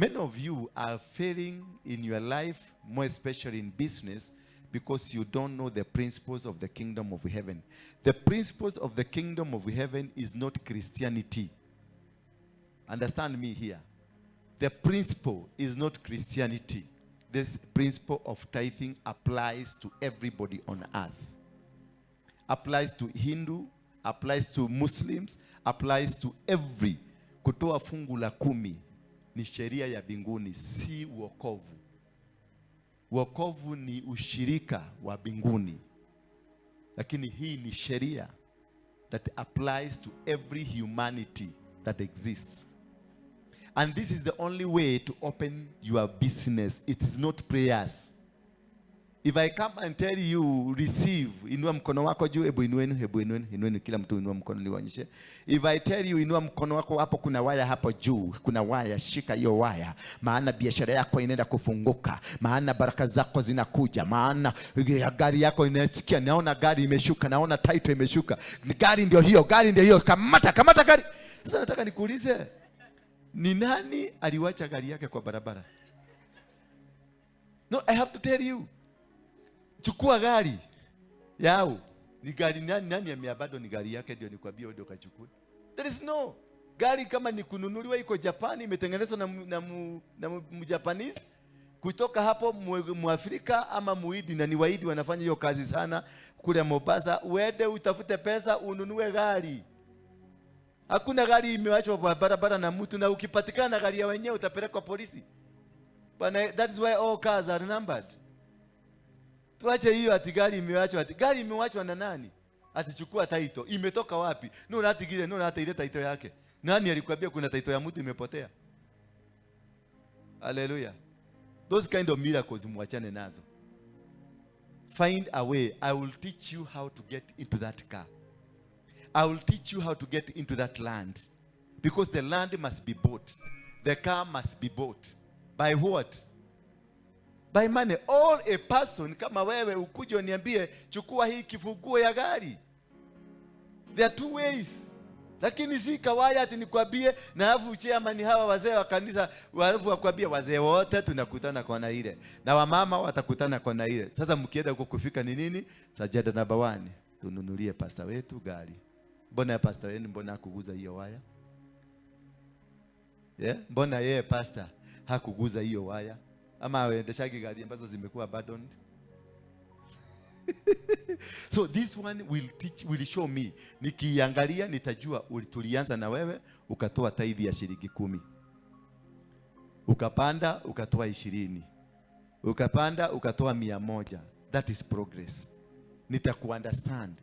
Many of you are failing in your life, more especially in business, because you don't know the principles of the kingdom of heaven. The principles of the kingdom of heaven is not Christianity. Understand me here. The principle is not Christianity. This principle of tithing applies to everybody on earth. Applies to Hindu, applies to Muslims, applies to every. Kutoa fungu la 10 ni sheria ya binguni, si wokovu. Wokovu ni ushirika wa binguni. Lakini hii ni sheria that applies to every humanity that exists. And this is the only way to open your business. It is not prayers. If I come and tell you, receive, inua mkono wako juu, hebu inueni, kila mtu inua mkono niwaonyeshe. If I tell you, inua mkono wako, hapo kuna waya hapo juu, kuna waya, shika hiyo waya. Maana biashara yako inaenda kufunguka, maana baraka zako zinakuja, maana gari yako inasikia, naona gari imeshuka, naona title imeshuka. Gari ndio hiyo, kamata gari. Sasa nataka nikuulize, ni nani aliwacha gari yake kwa barabara? No, I have to tell you. Chukua gari yao. Ni gari nani ameabado ni gari yake ndio nikwambia wewe ukachukue. There is no gari kama ni kununuliwa iko Japan, imetengenezwa na Mjapanese. Kutoka hapo Muafrika ama Muhindi, na ni Wahindi wanafanya hiyo kazi sana kule Mombasa. Uende utafute pesa ununue gari. Hakuna gari imewachwa kwa barabara na mtu, na ukipatikana na gari ya wenyewe utapelekwa polisi. But that is why all cars are numbered. Tuache hiyo ati gari imewachwa, ati gari imewachwa na nani? Atichukua title. Imetoka wapi? No hata gile, no hata ile title yake. Nani alikwambia kuna title ya mtu imepotea? Hallelujah. Those kind of miracles muachane nazo. Find a way. I will teach you how to get into that car. I will teach you how to get into that land. Because the land must be bought. The car must be bought. By what? By money. All a person kama wewe ukuje uniambie chukua hii kifunguo ya gari. There are two ways. Lakini si kawaida ati nikwambie na afu chairman hawa wazee wa kanisa walafu wakwambie wazee wote tunakutana kwa ile. Na wamama watakutana kwa ile. Sasa mkienda huko kufika ni nini? Sajada namba 1. Tununulie pastor wetu gari. Mbona pastor wenu mbona hakuguza hiyo waya? Mbona yeye pastor hakuguza hiyo waya? Ama waendeshaji gari ambazo zimekuwa abandoned. So this one will show me. Nikiangalia nitajua tulianza na wewe ukatoa tithe ya shilingi 10. Ukapanda ukatoa 20. Ukapanda ukatoa 100. That is progress. Nitakuunderstand.